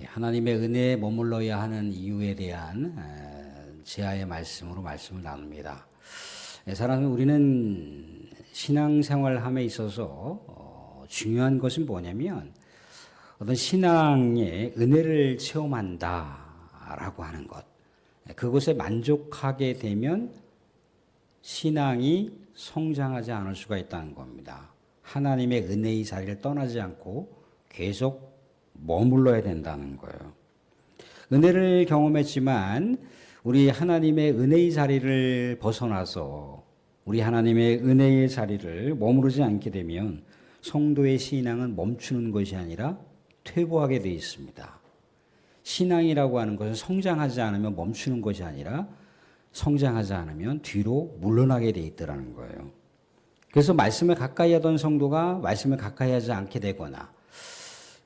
하나님의 은혜에 머물러야 하는 이유에 대한 제아의 말씀으로 말씀을 나눕니다. 사랑하는 우리는 신앙생활함에 있어서 중요한 것은 뭐냐면 어떤 신앙의 은혜를 체험한다라고 하는 것. 그것에 만족하게 되면 신앙이 성장하지 않을 수가 있다는 겁니다. 하나님의 은혜의 자리를 떠나지 않고 계속 머물러야 된다는 거예요. 은혜를 경험했지만 우리 하나님의 은혜의 자리를 벗어나서 우리 하나님의 은혜의 자리를 머무르지 않게 되면 성도의 신앙은 멈추는 것이 아니라 퇴보하게 되어 있습니다. 신앙이라고 하는 것은 성장하지 않으면 멈추는 것이 아니라 성장하지 않으면 뒤로 물러나게 되어 있더라는 거예요. 그래서 말씀을 가까이 하던 성도가 말씀을 가까이 하지 않게 되거나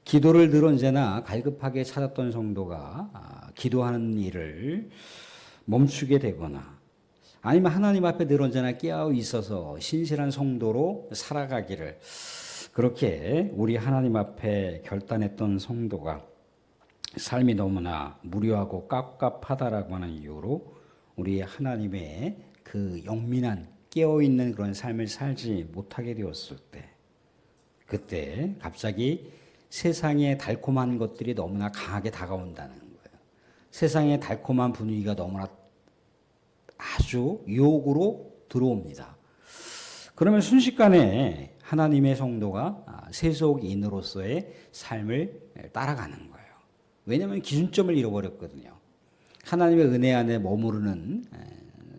기도를 늘 언제나 갈급하게 찾았던 성도가 기도하는 일을 멈추게 되거나 아니면 하나님 앞에 늘 언제나 깨어 있어서 신실한 성도로 살아가기를 그렇게 우리 하나님 앞에 결단했던 성도가 삶이 너무나 무료하고 깝깝하다라고 하는 이유로 우리 하나님의 그 영민한 깨어있는 그런 삶을 살지 못하게 되었을 때 그때 갑자기 세상의 달콤한 것들이 너무나 강하게 다가온다는 거예요. 세상의 달콤한 분위기가 너무나 아주 유혹으로 들어옵니다. 그러면 순식간에 하나님의 성도가 세속인으로서의 삶을 따라가는 거예요. 왜냐하면 기준점을 잃어버렸거든요. 하나님의 은혜 안에 머무르는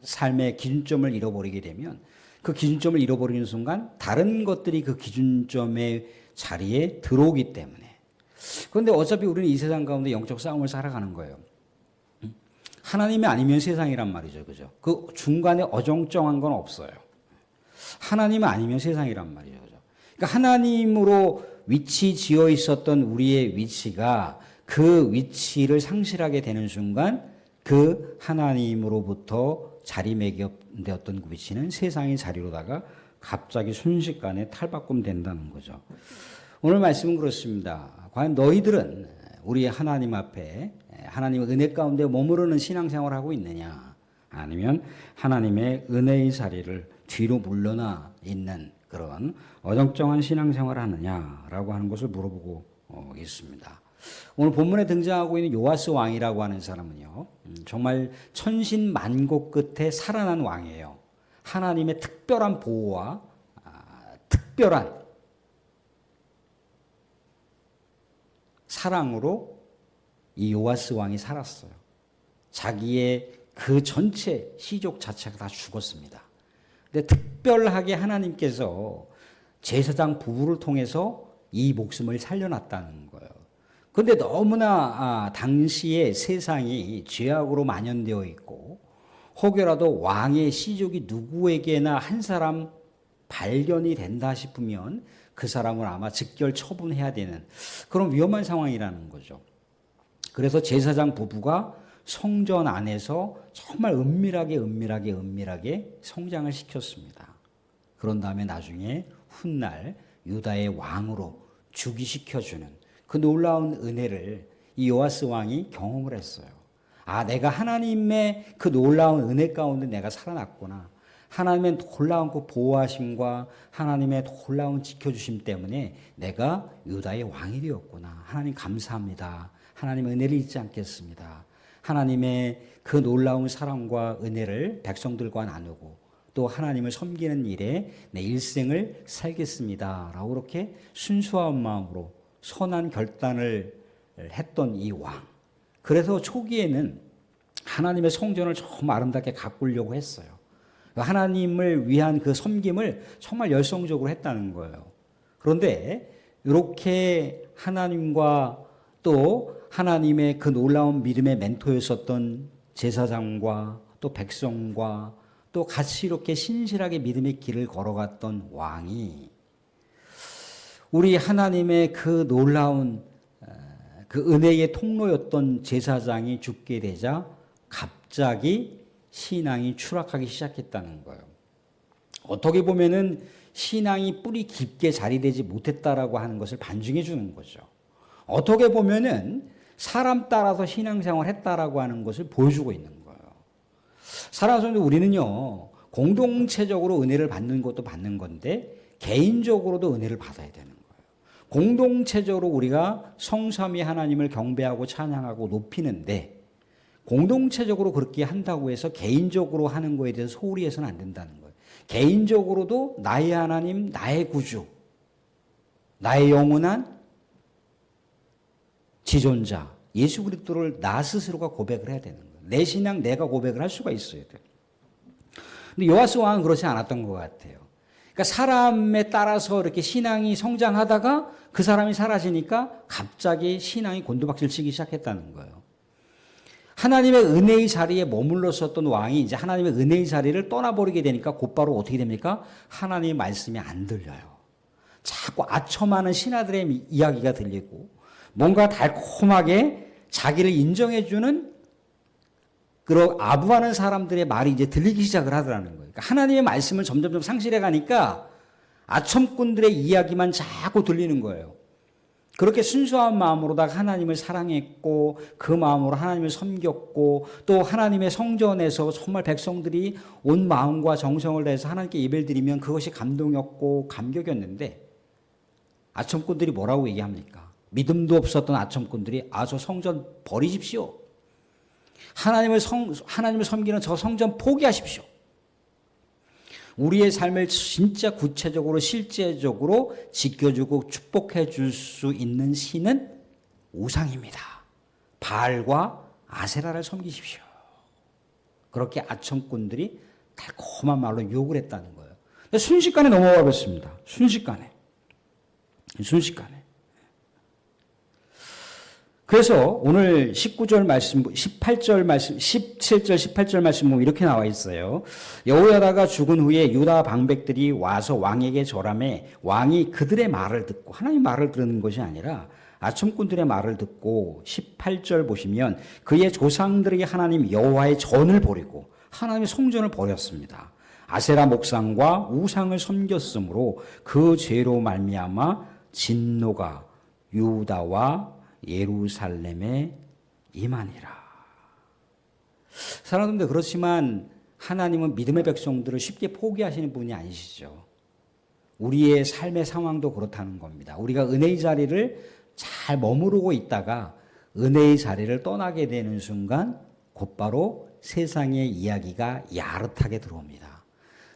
삶의 기준점을 잃어버리게 되면 그 기준점을 잃어버리는 순간 다른 것들이 그 기준점의 자리에 들어오기 때문에. 그런데 어차피 우리는 이 세상 가운데 영적 싸움을 살아가는 거예요. 하나님이 아니면 세상이란 말이죠. 그죠? 그 중간에 어정쩡한 건 없어요. 하나님 아니면 세상이란 말이죠. 그죠? 그러니까 하나님으로 위치 지어 있었던 우리의 위치가 그 위치를 상실하게 되는 순간 그 하나님으로부터 자리매김되었던 그 위치는 세상의 자리로다가 갑자기 순식간에 탈바꿈된다는 거죠. 오늘 말씀은 그렇습니다. 과연 너희들은 우리 하나님 앞에 하나님의 은혜 가운데 머무르는 신앙생활을 하고 있느냐 아니면 하나님의 은혜의 자리를 뒤로 물러나 있는 그런 어정쩡한 신앙생활을 하느냐라고 하는 것을 물어보고 있습니다. 오늘 본문에 등장하고 있는 요아스 왕이라고 하는 사람은요, 정말 천신만고 끝에 살아난 왕이에요. 하나님의 특별한 보호와 특별한 사랑으로 이 요아스 왕이 살았어요. 자기의 그 전체 시족 자체가 다 죽었습니다. 근데 특별하게 하나님께서 제사장 부부를 통해서 이 목숨을 살려놨다는 거예요. 그런데 너무나 당시의 세상이 죄악으로 만연되어 있고 혹여라도 왕의 시족이 누구에게나 한 사람 발견이 된다 싶으면 그 사람을 아마 즉결 처분해야 되는 그런 위험한 상황이라는 거죠. 그래서 제사장 부부가 성전 안에서 정말 은밀하게 성장을 시켰습니다. 그런 다음에 나중에 훗날 유다의 왕으로 즉위시켜주는 그 놀라운 은혜를 이 요아스 왕이 경험을 했어요. 아, 내가 하나님의 그 놀라운 은혜 가운데 내가 살아났구나. 하나님의 놀라운 그 보호하심과 하나님의 놀라운 지켜주심 때문에 내가 유다의 왕이 되었구나. 하나님 감사합니다. 하나님 은혜를 잊지 않겠습니다. 하나님의 그 놀라운 사랑과 은혜를 백성들과 나누고 또 하나님을 섬기는 일에 내 일생을 살겠습니다. 라고 그렇게 순수한 마음으로 선한 결단을 했던 이 왕. 그래서 초기에는 하나님의 성전을 정말 아름답게 가꾸려고 했어요. 하나님을 위한 그 섬김을 정말 열성적으로 했다는 거예요. 그런데 이렇게 하나님과 또 하나님의 그 놀라운 믿음의 멘토였었던 제사장과 또 백성과 또 같이 이렇게 신실하게 믿음의 길을 걸어갔던 왕이 우리 하나님의 그 놀라운 그 은혜의 통로였던 제사장이 죽게 되자 갑자기 신앙이 추락하기 시작했다는 거예요. 어떻게 보면은 신앙이 뿌리 깊게 자리되지 못했다라고 하는 것을 반증해 주는 거죠. 어떻게 보면은 사람 따라서 신앙생활 했다라고 하는 것을 보여주고 있는 거예요. 살아가서 우리는요, 공동체적으로 은혜를 받는 것도 받는 건데, 개인적으로도 은혜를 받아야 되는 거예요. 공동체적으로 우리가 성삼위 하나님을 경배하고 찬양하고 높이는데, 공동체적으로 그렇게 한다고 해서 개인적으로 하는 거에 대해서 소홀히 해서는 안 된다는 거예요. 개인적으로도 나의 하나님, 나의 구주, 나의 영원한 지존자, 예수 그리스도를 나 스스로가 고백을 해야 되는 거예요. 내 신앙 내가 고백을 할 수가 있어야 돼요. 근데 요아스 왕은 그렇지 않았던 것 같아요. 그러니까 사람에 따라서 이렇게 신앙이 성장하다가 그 사람이 사라지니까 갑자기 신앙이 곤두박질 치기 시작했다는 거예요. 하나님의 은혜의 자리에 머물렀었던 왕이 이제 하나님의 은혜의 자리를 떠나버리게 되니까 곧바로 어떻게 됩니까? 하나님의 말씀이 안 들려요. 자꾸 아첨하는 신하들의 이야기가 들리고 뭔가 달콤하게 자기를 인정해주는 그런 아부하는 사람들의 말이 이제 들리기 시작을 하더라는 거예요. 그러니까 하나님의 말씀을 점점 상실해 가니까 아첨꾼들의 이야기만 자꾸 들리는 거예요. 그렇게 순수한 마음으로다가 하나님을 사랑했고 그 마음으로 하나님을 섬겼고 또 하나님의 성전에서 정말 백성들이 온 마음과 정성을 다해서 하나님께 예배를 드리면 그것이 감동이었고 감격이었는데 아첨꾼들이 뭐라고 얘기합니까? 믿음도 없었던 아첨꾼들이 저 성전 버리십시오. 하나님을 섬기는 저 성전 포기하십시오. 우리의 삶을 진짜 구체적으로 실제적으로 지켜주고 축복해 줄 수 있는 신은 우상입니다. 바알과 아세라를 섬기십시오. 그렇게 아첨꾼들이 달콤한 말로 욕을 했다는 거예요. 순식간에 넘어가 버렸습니다. 순식간에. 그래서 오늘 19절 말씀, 18절 말씀, 17절, 18절 말씀 보면 이렇게 나와 있어요. 여호야다가 죽은 후에 유다 방백들이 와서 왕에게 절하매 왕이 그들의 말을 듣고 하나님의 말을 들은 것이 아니라 아첨꾼들의 말을 듣고 18절 보시면 그의 조상들에게 하나님 여호와의 전을 버리고 하나님의 성전을 버렸습니다. 아세라 목상과 우상을 섬겼으므로 그 죄로 말미암아 진노가 유다와 예루살렘에 임하니라. 사랑하는데 그렇지만 하나님은 믿음의 백성들을 쉽게 포기하시는 분이 아니시죠. 우리의 삶의 상황도 그렇다는 겁니다. 우리가 은혜의 자리를 잘 머무르고 있다가 은혜의 자리를 떠나게 되는 순간 곧바로 세상의 이야기가 야릇하게 들어옵니다.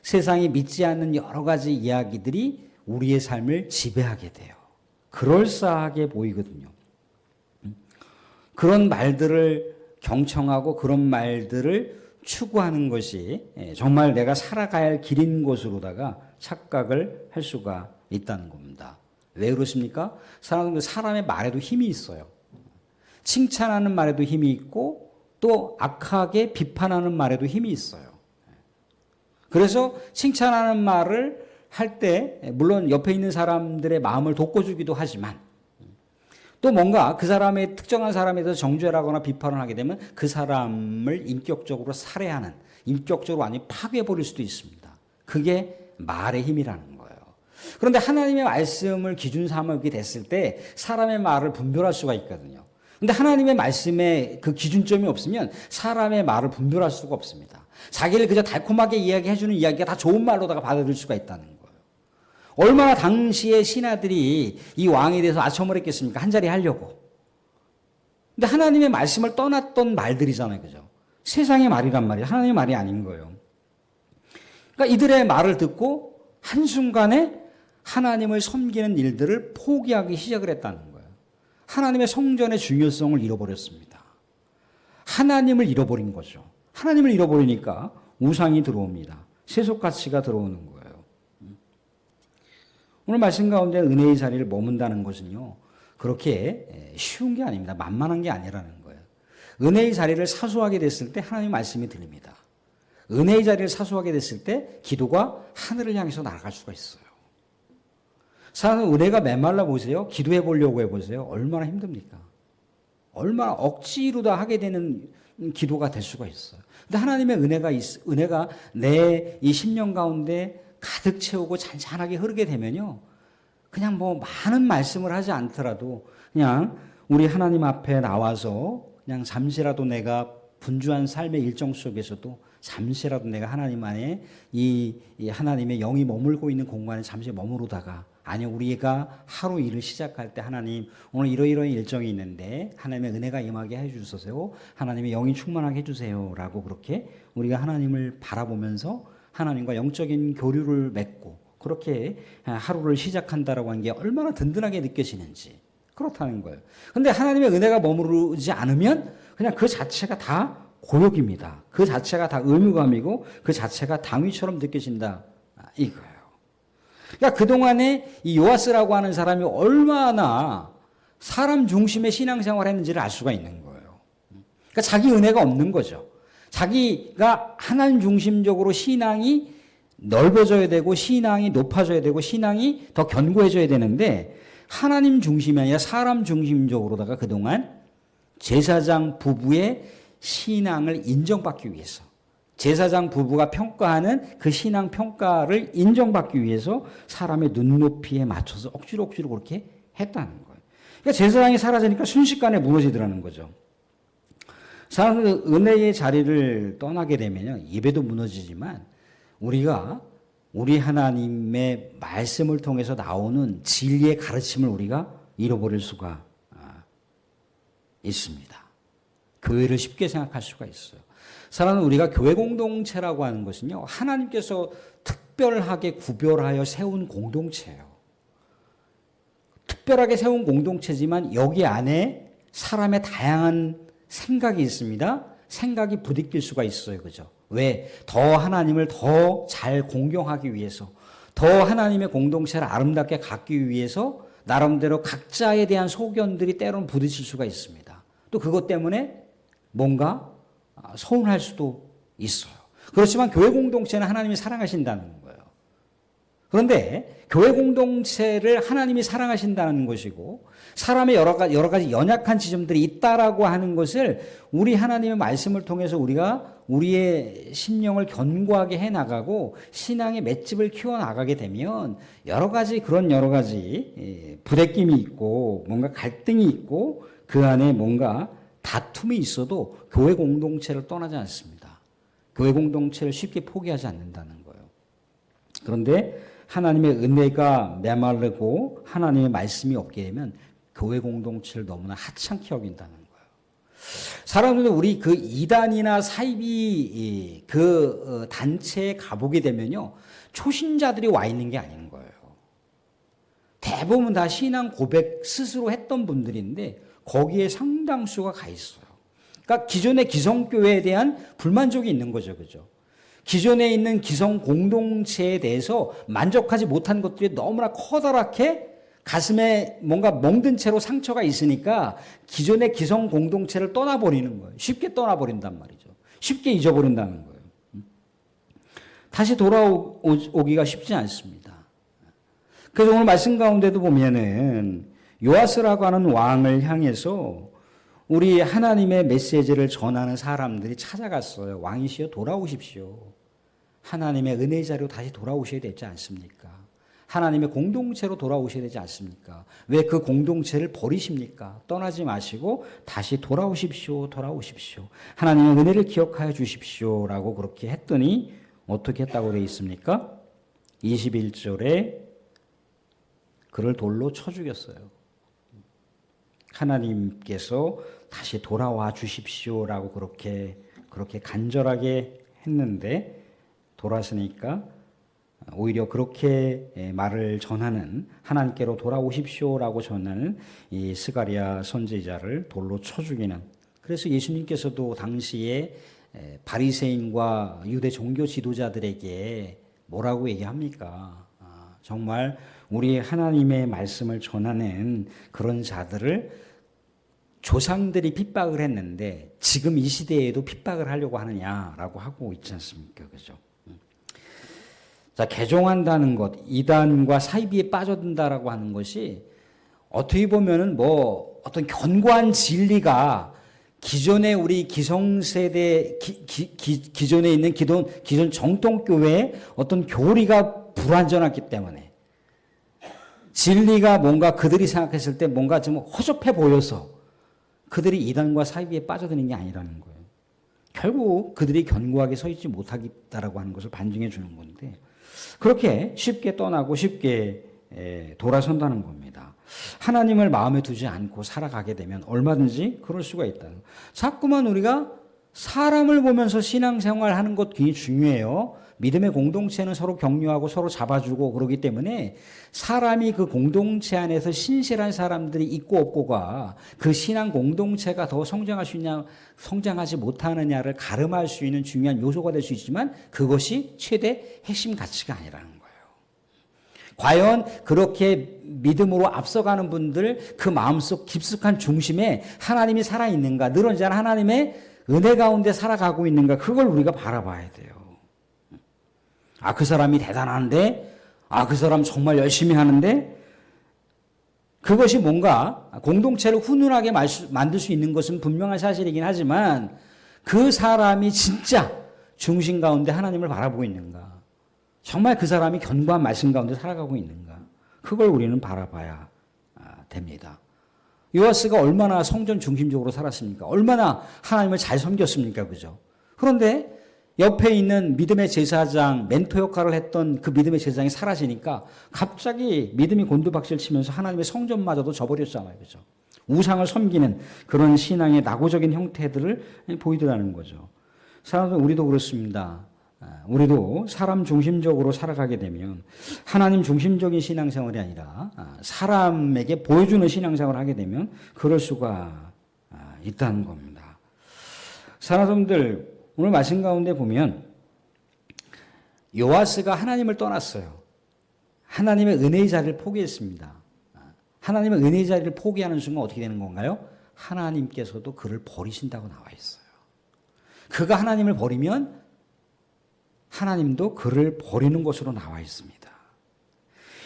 세상이 믿지 않는 여러 가지 이야기들이 우리의 삶을 지배하게 돼요. 그럴싸하게 보이거든요. 그런 말들을 경청하고 그런 말들을 추구하는 것이 정말 내가 살아가야 할 길인 것으로다가 착각을 할 수가 있다는 겁니다. 왜 그렇습니까? 사람의 말에도 힘이 있어요. 칭찬하는 말에도 힘이 있고 또 악하게 비판하는 말에도 힘이 있어요. 그래서 칭찬하는 말을 할 때 물론 옆에 있는 사람들의 마음을 돋궈주기도 하지만 또 뭔가 그 사람의 특정한 사람에 대해서 정죄하거나 비판을 하게 되면 그 사람을 인격적으로 살해하는, 인격적으로 완전히 파괴해버릴 수도 있습니다. 그게 말의 힘이라는 거예요. 그런데 하나님의 말씀을 기준 삼게 됐을 때 사람의 말을 분별할 수가 있거든요. 근데 하나님의 말씀에 그 기준점이 없으면 사람의 말을 분별할 수가 없습니다. 자기를 그저 달콤하게 이야기해주는 이야기가 다 좋은 말로다가 받아들일 수가 있다는 거예요. 얼마나 당시의 신하들이 이 왕에 대해서 아첨을 했겠습니까? 한 자리 하려고. 근데 하나님의 말씀을 떠났던 말들이잖아요. 그죠? 세상의 말이란 말이에요. 하나님의 말이 아닌 거예요. 그러니까 이들의 말을 듣고 한순간에 하나님을 섬기는 일들을 포기하기 시작을 했다는 거예요. 하나님의 성전의 중요성을 잃어버렸습니다. 하나님을 잃어버린 거죠. 하나님을 잃어버리니까 우상이 들어옵니다. 세속가치가 들어오는 거예요. 오늘 말씀 가운데 은혜의 자리를 머문다는 것은요, 그렇게 쉬운 게 아닙니다. 만만한 게 아니라는 거예요. 은혜의 자리를 사수하게 됐을 때 하나님의 말씀이 들립니다. 은혜의 자리를 사수하게 됐을 때 기도가 하늘을 향해서 날아갈 수가 있어요. 사람은 은혜가 메말라 보세요. 기도해 보려고 해보세요. 얼마나 힘듭니까? 얼마나 억지로 다 하게 되는 기도가 될 수가 있어요. 근데 하나님의 은혜가 내 이 심령 가운데 가득 채우고 잔잔하게 흐르게 되면요. 그냥 뭐 많은 말씀을 하지 않더라도 그냥 우리 하나님 앞에 나와서 그냥 잠시라도 내가 분주한 삶의 일정 속에서도 잠시라도 내가 하나님 안에 이 하나님의 영이 머물고 있는 공간에 잠시 머무르다가, 아니 우리가 하루 일을 시작할 때 하나님 오늘 이러이러한 일정이 있는데 하나님의 은혜가 임하게 해주세요, 하나님의 영이 충만하게 해주세요 라고 그렇게 우리가 하나님을 바라보면서 하나님과 영적인 교류를 맺고 그렇게 하루를 시작한다라고 하는 게 얼마나 든든하게 느껴지는지 그렇다는 거예요. 근데 하나님의 은혜가 머무르지 않으면 그냥 그 자체가 다 고역입니다. 그 자체가 다 의무감이고 그 자체가 당위처럼 느껴진다 이거예요. 그러니까 그동안에 이 요아스라고 하는 사람이 얼마나 사람 중심의 신앙생활을 했는지를 알 수가 있는 거예요. 그러니까 자기 은혜가 없는 거죠. 자기가 하나님 중심적으로 신앙이 넓어져야 되고 신앙이 높아져야 되고 신앙이 더 견고해져야 되는데 하나님 중심이 아니라 사람 중심적으로다가 그동안 제사장 부부의 신앙을 인정받기 위해서, 제사장 부부가 평가하는 그 신앙 평가를 인정받기 위해서 사람의 눈높이에 맞춰서 억지로 그렇게 했다는 거예요. 그러니까 제사장이 사라지니까 순식간에 무너지더라는 거죠. 사람은 은혜의 자리를 떠나게 되면 예배도 무너지지만 우리가 우리 하나님의 말씀을 통해서 나오는 진리의 가르침을 우리가 잃어버릴 수가 있습니다. 교회를 쉽게 생각할 수가 있어요. 사랑하는 우리가 교회 공동체라고 하는 것은요, 하나님께서 특별하게 구별하여 세운 공동체예요. 특별하게 세운 공동체지만 여기 안에 사람의 다양한 생각이 있습니다. 생각이 부딪힐 수가 있어요. 그죠? 왜? 더 하나님을 더 잘 공경하기 위해서, 더 하나님의 공동체를 아름답게 갖기 위해서 나름대로 각자에 대한 소견들이 때로는 부딪힐 수가 있습니다. 또 그것 때문에 뭔가 서운할 수도 있어요. 그렇지만 교회 공동체는 하나님이 사랑하신다는 거예요. 그런데 교회 공동체를 하나님이 사랑하신다는 것이고 사람의 여러 가지 연약한 지점들이 있다라고 하는 것을 우리 하나님의 말씀을 통해서 우리가 우리의 심령을 견고하게 해나가고 신앙의 맷집을 키워나가게 되면 여러 가지 부대낌이 있고 뭔가 갈등이 있고 그 안에 뭔가 다툼이 있어도 교회 공동체를 떠나지 않습니다. 교회 공동체를 쉽게 포기하지 않는다는 거예요. 그런데 하나님의 은혜가 메마르고 하나님의 말씀이 없게 되면 교회 공동체를 너무나 하찮게 여긴다는 거예요. 사람들은 우리 그 이단이나 사이비 그 단체에 가보게 되면요, 초신자들이 와 있는 게 아닌 거예요. 대부분 다 신앙 고백 스스로 했던 분들인데 거기에 상당수가 가 있어요. 그러니까 기존의 기성교회에 대한 불만족이 있는 거죠. 그죠? 기존에 있는 기성 공동체에 대해서 만족하지 못한 것들이 너무나 커다랗게 가슴에 뭔가 멍든 채로 상처가 있으니까 기존의 기성 공동체를 떠나버리는 거예요. 쉽게 떠나버린단 말이죠. 쉽게 잊어버린다는 거예요. 다시 돌아오기가 쉽지 않습니다. 그래서 오늘 말씀 가운데도 보면은 요아스라고 하는 왕을 향해서 우리 하나님의 메시지를 전하는 사람들이 찾아갔어요. 왕이시여 돌아오십시오. 하나님의 은혜의 자리로 다시 돌아오셔야 되지 않습니까? 하나님의 공동체로 돌아오셔야 되지 않습니까? 왜 그 공동체를 버리십니까? 떠나지 마시고 다시 돌아오십시오. 하나님의 은혜를 기억하여 주십시오. 라고 그렇게 했더니 어떻게 했다고 되어 있습니까? 21절에 그를 돌로 쳐 죽였어요. 하나님께서 다시 돌아와 주십시오라고 그렇게 간절하게 했는데 돌아서니까 오히려 그렇게 말을 전하는, 하나님께로 돌아오십시오라고 전하는 이 스가랴 선지자를 돌로 쳐 죽이는. 그래서 예수님께서도 당시에 바리새인과 유대 종교 지도자들에게 뭐라고 얘기합니까? 정말 우리 하나님의 말씀을 전하는 그런 자들을 조상들이 핍박을 했는데 지금 이 시대에도 핍박을 하려고 하느냐라고 하고 있지 않습니까? 그죠? 자, 개종한다는 것, 이단과 사이비에 빠져든다라고 하는 것이 어떻게 보면은 뭐 어떤 견고한 진리가 기존의 우리 기성세대, 기존에 있는 기존 정통교회의 어떤 교리가 불완전했기 때문에 진리가 뭔가 그들이 생각했을 때 뭔가 좀 허접해 보여서 그들이 이단과 사이비에 빠져드는 게 아니라는 거예요. 결국 그들이 견고하게 서 있지 못하겠다라고 하는 것을 반증해 주는 건데 그렇게 쉽게 떠나고 쉽게 돌아선다는 겁니다. 하나님을 마음에 두지 않고 살아가게 되면 얼마든지 그럴 수가 있다. 자꾸만 우리가 사람을 보면서 신앙생활하는 것 굉장히 중요해요. 믿음의 공동체는 서로 격려하고 서로 잡아주고 그러기 때문에 사람이 그 공동체 안에서 신실한 사람들이 있고 없고가 그 신앙 공동체가 더 성장할 수 있냐 성장하지 못하느냐를 가름할 수 있는 중요한 요소가 될 수 있지만 그것이 최대 핵심 가치가 아니라는 거예요. 과연 그렇게 믿음으로 앞서가는 분들 그 마음속 깊숙한 중심에 하나님이 살아있는가, 늘 언제나 하나님의 은혜 가운데 살아가고 있는가, 그걸 우리가 바라봐야 돼요. 아, 그 사람이 대단한데, 아, 그 사람 정말 열심히 하는데, 그것이 뭔가 공동체를 훈훈하게 만들 수 있는 것은 분명한 사실이긴 하지만 그 사람이 진짜 중심 가운데 하나님을 바라보고 있는가, 정말 그 사람이 견고한 말씀 가운데 살아가고 있는가, 그걸 우리는 바라봐야 됩니다. 요아스가 얼마나 성전 중심적으로 살았습니까? 얼마나 하나님을 잘 섬겼습니까? 그죠? 그런데 옆에 있는 믿음의 제사장, 멘토 역할을 했던 그 믿음의 제사장이 사라지니까 갑자기 믿음이 곤두박질 치면서 하나님의 성전마저도 저버렸잖아요. 그죠? 우상을 섬기는 그런 신앙의 낙오적인 형태들을 보이더라는 거죠. 사람들, 우리도 그렇습니다. 우리도 사람 중심적으로 살아가게 되면 하나님 중심적인 신앙생활이 아니라 사람에게 보여주는 신앙생활을 하게 되면 그럴 수가 있다는 겁니다. 사람들, 오늘 말씀 가운데 보면 요아스가 하나님을 떠났어요. 하나님의 은혜의 자리를 포기했습니다. 하나님의 은혜의 자리를 포기하는 순간 어떻게 되는 건가요? 하나님께서도 그를 버리신다고 나와 있어요. 그가 하나님을 버리면 하나님도 그를 버리는 것으로 나와 있습니다.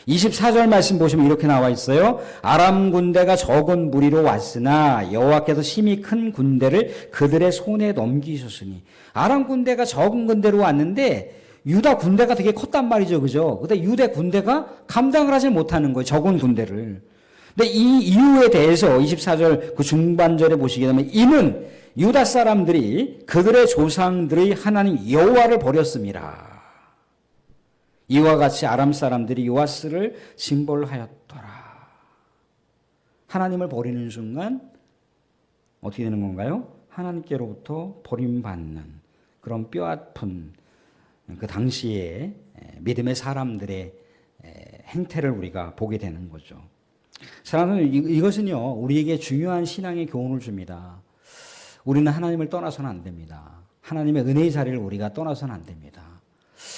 24절 말씀 보시면 이렇게 나와 있어요. 아람 군대가 적은 무리로 왔으나 여호와께서 심히 큰 군대를 그들의 손에 넘기셨으니. 아람 군대가 적은 군대로 왔는데 유다 군대가 되게 컸단 말이죠. 그죠? 근데 유대 군대가 감당을 하지 못하는 거예요. 적은 군대를. 근데 이 이유에 대해서 24절 그 중반절에 보시게 되면 이는 유다 사람들이 그들의 조상들의 하나님 여호와를 버렸습니다. 이와 같이 아람 사람들이 요아스를 징벌하였더라. 하나님을 버리는 순간 어떻게 되는 건가요? 하나님께로부터 버림받는 그런 뼈아픈 그 당시에 믿음의 사람들의 행태를 우리가 보게 되는 거죠. 사람들은 이것은요, 우리에게 중요한 신앙의 교훈을 줍니다. 우리는 하나님을 떠나서는 안 됩니다. 하나님의 은혜의 자리를 우리가 떠나서는 안 됩니다.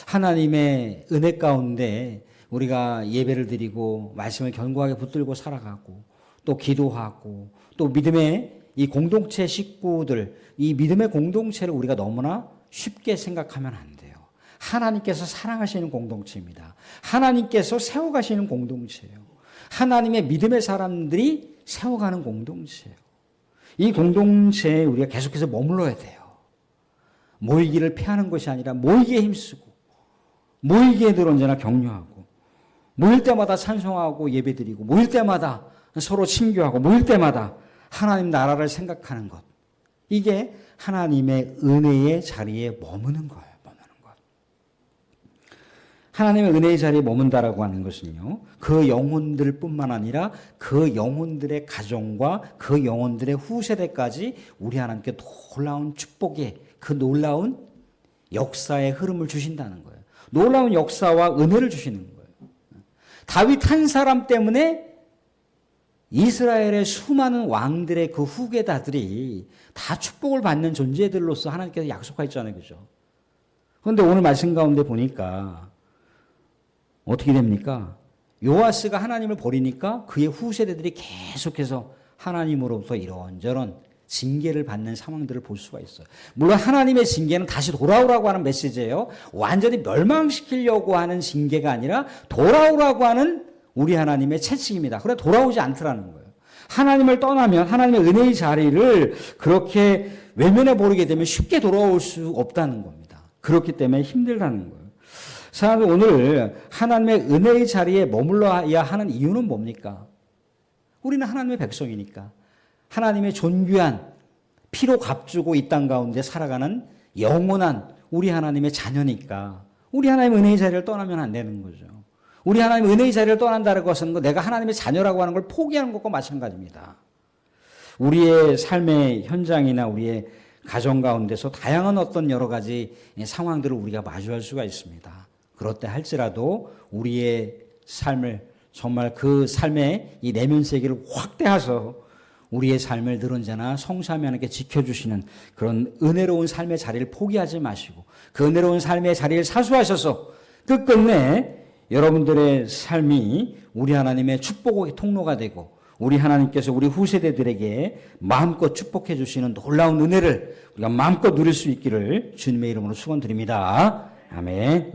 하나님의 은혜 가운데 우리가 예배를 드리고 말씀을 견고하게 붙들고 살아가고 또 기도하고 또 믿음의 이 공동체 식구들, 이 믿음의 공동체를 우리가 너무나 쉽게 생각하면 안 돼요. 하나님께서 사랑하시는 공동체입니다. 하나님께서 세워가시는 공동체예요. 하나님의 믿음의 사람들이 세워가는 공동체예요. 이 공동체에 우리가 계속해서 머물러야 돼요. 모이기를 피하는 것이 아니라 모이기에 힘쓰고 모이기에 늘 언제나 격려하고 모일 때마다 찬송하고 예배드리고 모일 때마다 서로 친교하고 모일 때마다 하나님 나라를 생각하는 것, 이게 하나님의 은혜의 자리에 머무는 거예요. 하나님의 은혜의 자리에 머문다라고 하는 것은요, 그 영혼들뿐만 아니라 그 영혼들의 가정과 그 영혼들의 후세대까지 우리 하나님께 놀라운 축복의 그 놀라운 역사의 흐름을 주신다는 거예요. 놀라운 역사와 은혜를 주시는 거예요. 다윗 한 사람 때문에 이스라엘의 수많은 왕들의 그 후계자들이 다 축복을 받는 존재들로서 하나님께서 약속하셨잖아요. 그죠? 그런데 오늘 말씀 가운데 보니까 어떻게 됩니까? 요아스가 하나님을 버리니까 그의 후세대들이 계속해서 하나님으로부터 이런저런 징계를 받는 상황들을 볼 수가 있어요. 물론 하나님의 징계는 다시 돌아오라고 하는 메시지예요. 완전히 멸망시키려고 하는 징계가 아니라 돌아오라고 하는 우리 하나님의 채찍입니다. 그래 돌아오지 않더라는 거예요. 하나님을 떠나면 하나님의 은혜의 자리를 그렇게 외면해 버리게 되면 쉽게 돌아올 수 없다는 겁니다. 그렇기 때문에 힘들다는 거예요. 사람들, 오늘 하나님의 은혜의 자리에 머물러야 하는 이유는 뭡니까? 우리는 하나님의 백성이니까. 하나님의 존귀한 피로 값주고 이 땅 가운데 살아가는 영원한 우리 하나님의 자녀니까 우리 하나님 은혜의 자리를 떠나면 안 되는 거죠. 우리 하나님 은혜의 자리를 떠난다는 것은 내가 하나님의 자녀라고 하는 걸 포기하는 것과 마찬가지입니다. 우리의 삶의 현장이나 우리의 가정 가운데서 다양한 어떤 여러 가지 상황들을 우리가 마주할 수가 있습니다. 그렇다 할지라도 우리의 삶을 정말 그 삶의 이 내면 세계를 확대해서 우리의 삶을 늘 언제나 성삼위 하나님께 지켜주시는 그런 은혜로운 삶의 자리를 포기하지 마시고 그 은혜로운 삶의 자리를 사수하셔서 끝끝내 여러분들의 삶이 우리 하나님의 축복의 통로가 되고 우리 하나님께서 우리 후세대들에게 마음껏 축복해 주시는 놀라운 은혜를 우리가 마음껏 누릴 수 있기를 주님의 이름으로 축원드립니다. 아멘.